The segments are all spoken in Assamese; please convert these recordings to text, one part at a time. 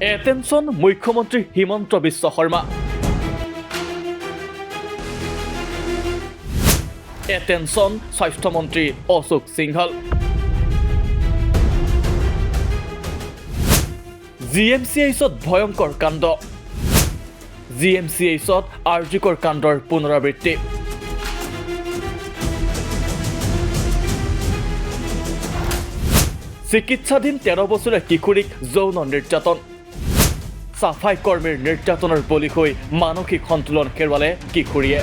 এটেনশ্যন মুখ্যমন্ত্ৰী হিমন্ত বিশ্ব শৰ্মা। এটেনশ্যন স্বাস্থ্যমন্ত্ৰী অশোক সিংঘল। GMCHত ভয়ংকৰ কাণ্ড। GMCHত আৰ্জিকৰ কাণ্ডৰ পুনৰাবৃত্তি। চিকিৎসাধীন 13 বছৰীয়া কিশোৰীক যৌন নিৰ্যাতন। সাফাই কৰ্মীৰ নিৰ্যাতনৰ বলি হৈ মানসিক সন্তুলন হেৰুৱালে কিশোৰীয়ে।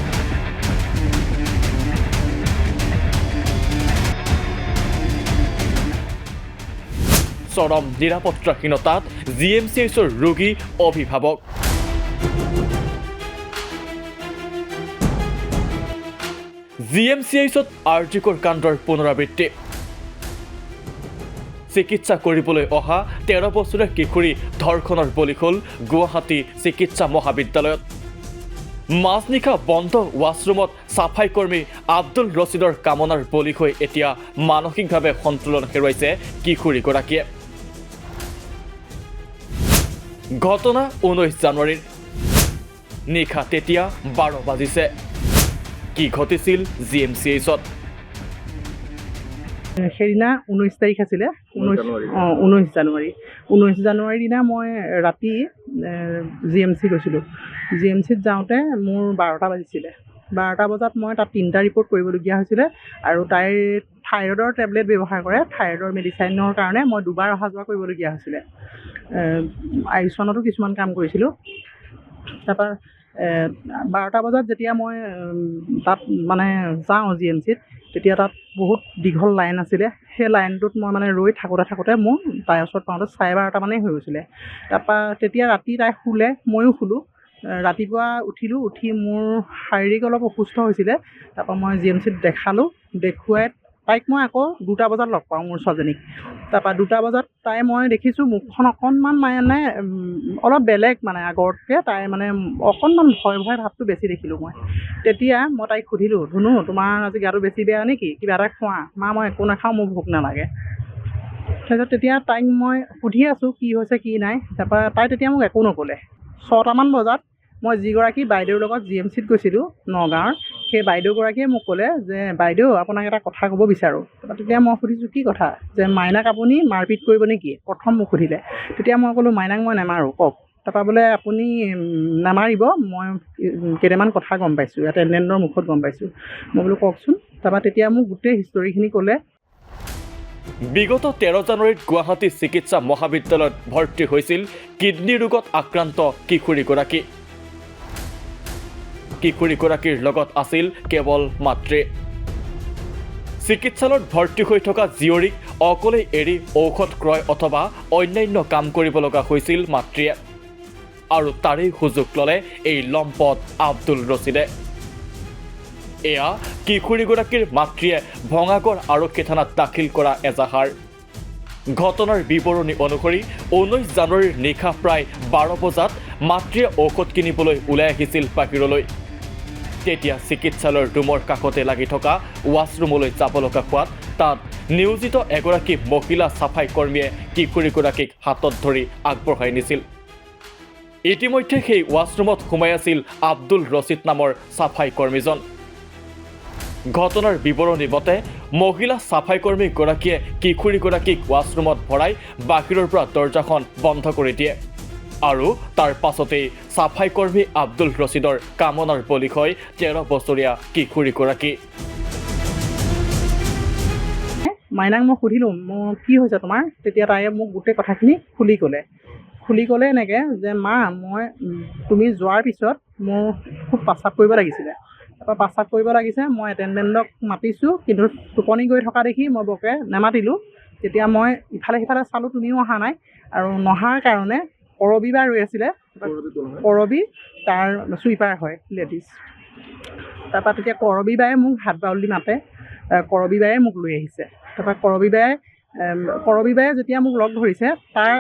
চৰম নিৰাপত্তাহীনতাত GMCHৰ ৰোগী অভিভাৱক। GMCHত আৰ্জিকৰ কাণ্ডৰ পুনৰাবৃত্তি। চিকিৎসা কৰিবলৈ অহা 13 বছৰীয়া কিশোৰী ধৰ্ষণৰ বলি হ'ল গুৱাহাটী চিকিৎসা মহাবিদ্যালয়ত। মাজনিশা বন্ধ ৱাছৰুমত সাফাই কৰ্মী আব্দুল ৰছিদৰ কামনাৰ বলি হৈ এতিয়া মানসিকভাৱে সন্তুলন হেৰুৱাইছে কিশোৰীগৰাকীয়ে। ঘটনা 19 জানুৱাৰীৰ নিশা তেতিয়া 12 বাজিছে। কি ঘটিছিল GMCHত? সেইদিনা 19 তাৰিখ আছিলে, 19 জানুৱাৰীৰ দিনা মই ৰাতি GMC গৈছিলোঁ। GMCত যাওঁতে মোৰ 12টা বাজিছিলে। 12টা বজাত মই তাত 3টা ৰিপৰ্ট কৰিবলগীয়া হৈছিলে আৰু তাইৰ থাইৰয়ডৰ টেবলেট ব্যৱহাৰ কৰে। থাইৰয়ডৰ মেডিচাইনৰ কাৰণে মই দুবাৰ অহা যোৱা কৰিবলগীয়া হৈছিলে। আয়ুষ্মানতো কিছুমান কাম কৰিছিলোঁ। তাৰপৰা 12টা বজাত যেতিয়া মই তাত মানে যাওঁ GMCত, তেতিয়া তাত বহুত দীঘল লাইন আছিলে। সেই লাইনটোত মই মানে ৰৈ থাকোঁতে মোৰ তাইৰ ওচৰত পাওঁতে 12:30 মানেই হৈ গৈছিলে। তাৰপৰা তেতিয়া ৰাতি তাই শুলে, ময়ো শুলোঁ। ৰাতিপুৱা উঠি মোৰ শাৰীৰিক অলপ অসুস্থ হৈছিলে। তাৰপৰা মই GMCত দেখালোঁ। দেখুৱাই তাইক মই আকৌ 2টা বজাত লগ পাওঁ, মোৰ ছোৱালীজনীক। তাৰপৰা 2টা বজাত মই দেখিছোঁ মুখখন অকণমান মানে অলপ বেলেগ, মানে আগতকৈ তাই মানে অকণমান ভয় ভাৱটো বেছি দেখিলোঁ মই। তেতিয়া মই তাইক সুধিলোঁ, ধুনু তোমাৰ আজি গাটো বেছি বেয়া নেকি? কিবা এটা খোৱা। মা মই একো নাখাওঁ, মোৰ ভোক নালাগে। তাৰপিছত তেতিয়া তাইক মই সুধি আছোঁ কি হৈছে কি নাই। তাৰপৰা তাই তেতিয়া মোক একো নক'লে। 6টামান বজাত মই যিগৰাকী বাইদেউৰ লগত GMCত গৈছিলোঁ নগাঁৱৰ, সেই বাইদেউগৰাকীয়ে মোক ক'লে যে বাইদেউ আপোনাক এটা কথা ক'ব বিচাৰোঁ। তাৰপৰা তেতিয়া মই সুধিছোঁ কি কথা? যে মাইনাক আপুনি মাৰপিট কৰিব নেকি? প্ৰথম মোক সুধিলে। তেতিয়া মই ক'লোঁ মাইনাক মই নেমাৰোঁ, কওক। তাৰপৰা বোলে আপুনি নামাৰিব, মই কেইটামান কথা গম পাইছোঁ, এটেণ্ডেণ্টৰ মুখত গম পাইছোঁ। মই বোলো কওকচোন। তাৰপৰা তেতিয়া মোক গোটেই হিষ্টৰীখিনি ক'লে। বিগত 13 জানুৱাৰীত গুৱাহাটী চিকিৎসা মহাবিদ্যালয়ত ভৰ্তি হৈছিল কিডনী ৰোগত আক্ৰান্ত কিশোৰীগৰাকী। কিশোৰীগৰাকীৰ লগত আছিল কেৱল মাতৃ। চিকিৎসালয়ত ভৰ্তি হৈ থকা জীয়ৰীক অকলেই এৰি ঔষধ ক্ৰয় অথবা অন্যান্য কাম কৰিব লগা হৈছিল মাতৃয়ে। আৰু তাৰেই সুযোগ ল'লে এই লম্পট আব্দুল ৰছিদে। এয়া কিশোৰীগৰাকীৰ মাতৃয়ে ভঙাগড় আৰক্ষী থানাত দাখিল কৰা এজাহাৰ। ঘটনাৰ বিৱৰণী অনুসৰি 19 জানুৱাৰীৰ নিশা প্ৰায় 12 বজাত মাতৃয়ে ঔষধ কিনিবলৈ ওলাই আহিছিল বাহিৰলৈ। তেতিয়া চিকিৎসালয়ৰ ৰুমৰ কাষতে লাগি থকা ৱাছৰুমলৈ যাব লগা হোৱাত তাত নিয়োজিত এগৰাকী মহিলা সাফাই কৰ্মীয়ে কিশোৰীগৰাকীক হাতত ধৰি আগবঢ়াই নিছিল। ইতিমধ্যে সেই ৱাছৰুমত সোমাই আছিল আব্দুল ৰছিদ নামৰ সাফাই কৰ্মীজন। ঘটনাৰ বিৱৰণী মতে মহিলা সাফাই কৰ্মীগৰাকীয়ে কিশোৰীগৰাকীক ৱাছৰুমত ভৰাই বাহিৰৰ পৰা দৰ্জাখন বন্ধ কৰি দিয়ে আৰু তাৰ পাছতেই সাফাই কৰ্মী আব্দুল ৰছিদৰ কামনাৰ বলি হয় 13 বছৰীয়া কিশোৰীগৰাকী। মাইনাক মই সুধিলোঁ মোৰ কি হৈছে তোমাৰ? তেতিয়া তাই মোক গোটেই কথাখিনি খুলি ক'লে এনেকৈ যে মা মই তুমি যোৱাৰ পিছত মোৰ খুব প্ৰস্ৰাৱ কৰিব লাগিছিলে। তাৰপৰা প্ৰস্ৰাৱ কৰিব লাগিছে, মই এটেণ্ডেণ্টক মাতিছোঁ, কিন্তু টোপনি গৈ থকা দেখি মই বৰকৈ নেমাতিলোঁ। তেতিয়া মই ইফালে সিফালে চালোঁ, তুমিও অহা নাই। আৰু নহাৰ কাৰণে কৰবী বাই ৰৈ আছিলে। কৰবী তাৰ চুইপাৰ হয়, লেডিজ। তাৰপৰা তেতিয়া কৰবী বায়ে মোক হাত বাউলি মাতে। কৰবী বায়ে মোক লৈ আহিছে। তাৰপৰা কৰবী বায়ে যেতিয়া মোক লগ ধৰিছে, তাৰ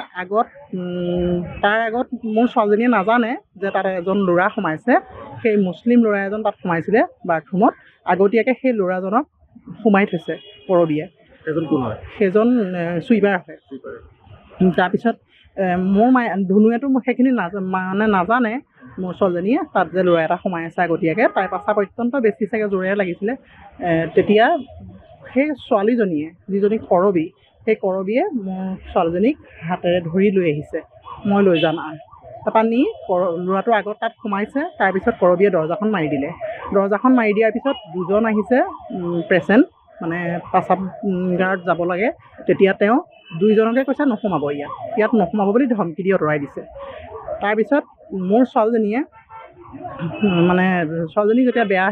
আগত মোৰ ছোৱালীজনীয়ে নাজানে যে তাত এজন ল'ৰা সোমাইছে। সেই মুছলিম ল'ৰা এজন তাত সোমাইছিলে বাথৰুমত। আগতীয়াকৈ সেই ল'ৰাজনক সোমাই থৈছে কৰবীয়ে। সেইজন চুইপাৰ হয়। তাৰপিছত মোৰ ধুনুৱেতো সেইখিনি নাজানে মোৰ ছোৱালীজনীয়ে তাত যে ল'ৰা এটা সোমাই আছে আগতীয়াকৈ, তাইৰ পাচাব অত্যন্ত বেছি চাগে জোৰেৰে লাগিছিলে। তেতিয়া সেই ছোৱালীজনীয়ে যিজনী কৰবী, সেই কৰবীয়ে মোৰ ছোৱালীজনীক হাতেৰে ধৰি লৈ আহিছে, মই লৈ যাম তাৰপৰা নি ল'ৰাটোৰ আগত তাত সোমাইছে। তাৰপিছত কৰবীয়ে দৰজাখন মাৰি দিলে। দৰজাখন মাৰি দিয়াৰ পিছত দুজন আহিছে পেচেণ্ট, মানে পাচাবগাৰত যাব লাগে। তেতিয়া তেওঁ দুইজনকে কৈছে নোসোমাব, ইয়াত নোসোমাব বুলি ধমকি দি আঁতৰাই দিছে। তাৰপিছত মোৰ ছোৱালীজনীয়ে ছোৱালীজনী যেতিয়া বেয়া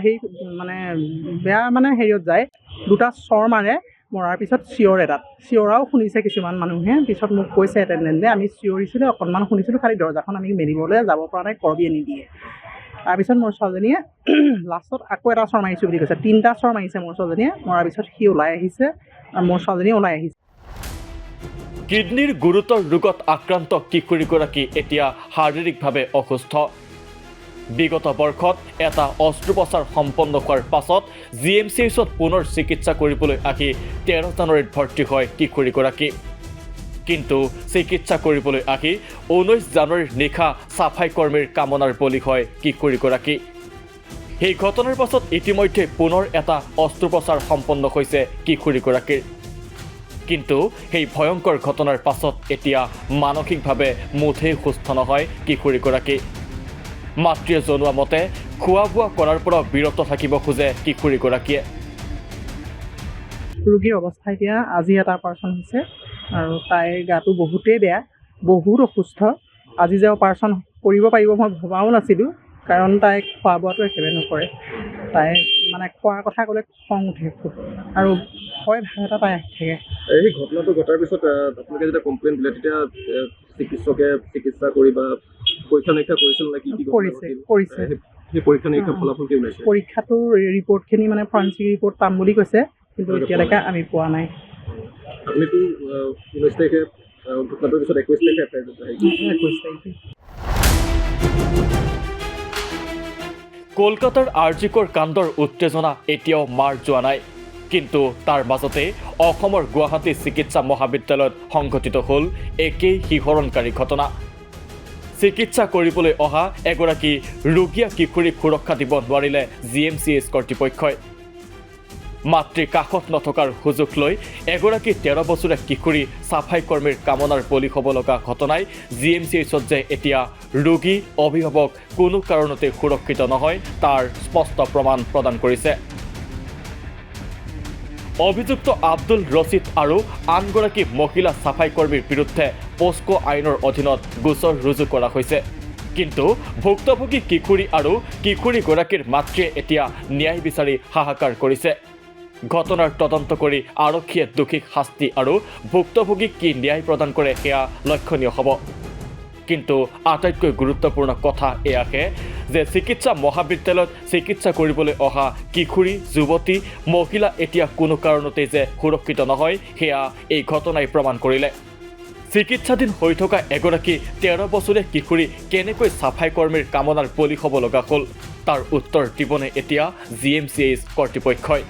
হেৰিয়ত যায়, দুটা চৰ মাৰে। মৰাৰ পিছত চিঞৰাও শুনিছে কিছুমান মানুহে। পিছত মোক কৈছে এটেণ্ডেণ্টে, আমি চিঞৰিছিলোঁ, অকণমান শুনিছিলোঁ, খালি দৰজাখন আমি মেলিবলৈ যাব পৰা নাই, কৰবীয়ে নিদিয়ে। তাৰপিছত মোৰ ছোৱালীজনীয়ে লাষ্টত আকৌ এটা চৰ মাৰিছোঁ বুলি কৈছে। 3টা চৰ মাৰিছে মোৰ ছোৱালীজনীয়ে। মৰাৰ পিছত সি ওলাই আহিছে, মোৰ ছোৱালীজনী ওলাই আহিছে। কিডনীৰ গুৰুতৰ ৰোগত আক্ৰান্ত কিশোৰীগৰাকী এতিয়া শাৰীৰিকভাৱে অসুস্থ। বিগত বৰ্ষত এটা অস্ত্ৰোপচাৰ সম্পন্ন হোৱাৰ পাছত GMCHত পুনৰ চিকিৎসা কৰিবলৈ আহি 13 জানুৱাৰীত ভৰ্তি হয় কিশোৰীগৰাকী। কিন্তু চিকিৎসা কৰিবলৈ আহি 19 জানুৱাৰীৰ নিশা চাফাই কৰ্মীৰ কামনাৰ বলি হয় কিশোৰীগৰাকী। সেই ঘটনাৰ পাছত ইতিমধ্যে পুনৰ এটা অস্ত্ৰোপচাৰ সম্পন্ন হৈছে কিশোৰীগৰাকীৰ। কিন্তু সেই ভয়ংকৰ ঘটনাৰ পাছত এতিয়া মানসিকভাৱে মুঠেই সুস্থ নহয় কিশোৰীগৰাকী। মাতৃয়ে জনোৱা মতে খোৱা বোৱা কৰাৰ পৰা বিৰত থাকিব খোজে কিশোৰীগৰাকীয়ে। ৰোগীৰ অৱস্থা এতিয়া আজি এটা অপাৰেশ্যন হৈছে আৰু তাইৰ গাটো বহুতেই বেয়া, বহুত অসুস্থ। আজি যে অপাৰেশ্যন কৰিব পাৰিব মই ভবাও নাছিলোঁ, কাৰণ তাই খোৱা বোৱাটো একেবাৰে নকৰে। তাই খোৱাৰ কথা ক'লে খং উঠে খুব, আৰু ভয় ভাৱ এটা তাই আহি থাকে। এই ঘটনাটো ঘটাৰ পিছত আপোনালোকে যেতিয়া কমপ্লেইন দিলে, তেতিয়া চিকিৎসকে চিকিৎসা কৰি বা পৰীক্ষা নিৰীক্ষা কৰিছিল নেকি? কৰিছে। সেই পৰীক্ষা নিৰীক্ষাৰ ফলাফল কি ওলাইছে? পৰীক্ষাটোৰ ৰিপৰ্টখিনি ফৰেনচিক ৰিপৰ্ট পাম বুলি কৈছে, কিন্তু এতিয়ালৈকে আমি পোৱা নাই। আপুনিতো 19 তাৰিখে ঘটনাটোৰ পিছত 21 তাৰিখে এফআইআৰ কৰিছে। 21 তাৰিখে কলকাতাৰ আৰজিকৰ কাণ্ডৰ উত্তেজনা এতিয়াও মাৰ যোৱা নাই। কিন্তু তাৰ মাজতে অসমৰ গুৱাহাটী চিকিৎসা মহাবিদ্যালয়ত সংঘটিত হ'ল একেই শিহৰণকাৰী ঘটনা। চিকিৎসা কৰিবলৈ অহা এগৰাকী ৰোগীয়া কিশোৰীক সুৰক্ষা দিব নোৱাৰিলে GMCH কৰ্তৃপক্ষই। মাতৃৰ কাষত নথকাৰ সুযোগ লৈ এগৰাকী 13 বছৰীয়া কিশোৰী চাফাই কৰ্মীৰ কামনাৰ বলি হ'ব লগা ঘটনাই GMCHত যে এতিয়া ৰোগী অভিভাৱক কোনো কাৰণতে সুৰক্ষিত নহয় তাৰ স্পষ্ট প্ৰমাণ প্ৰদান কৰিছে। অভিযুক্ত আব্দুল ৰছিদ আৰু আনগৰাকী মহিলা চাফাই কৰ্মীৰ বিৰুদ্ধে পস্কো আইনৰ অধীনত গোচৰ ৰুজু কৰা হৈছে। কিন্তু ভুক্তভোগী কিশোৰী আৰু কিশোৰীগৰাকীৰ মাতৃয়ে এতিয়া ন্যায় বিচাৰি হাহাকাৰ কৰিছে। ঘটনাৰ তদন্ত কৰি আৰক্ষীয়ে দোষীক শাস্তি আৰু ভুক্তভোগীক কি ন্যায় প্ৰদান কৰে সেয়া লক্ষণীয় হ'ব। কিন্তু আটাইতকৈ গুৰুত্বপূৰ্ণ কথা এয়াহে যে চিকিৎসা মহাবিদ্যালয়ত চিকিৎসা কৰিবলৈ অহা কিশোৰী, যুৱতী, মহিলা এতিয়া কোনো কাৰণতে যে সুৰক্ষিত নহয় সেয়া এই ঘটনাই প্ৰমাণ কৰিলে। চিকিৎসাধীন হৈ থকা এগৰাকী 13 বছৰীয়া কিশোৰী কেনেকৈ চাফাই কৰ্মীৰ কামনাৰ বলি হ'ব লগা হ'ল তাৰ উত্তৰ দিবনে এতিয়া GMCH কৰ্তৃপক্ষই।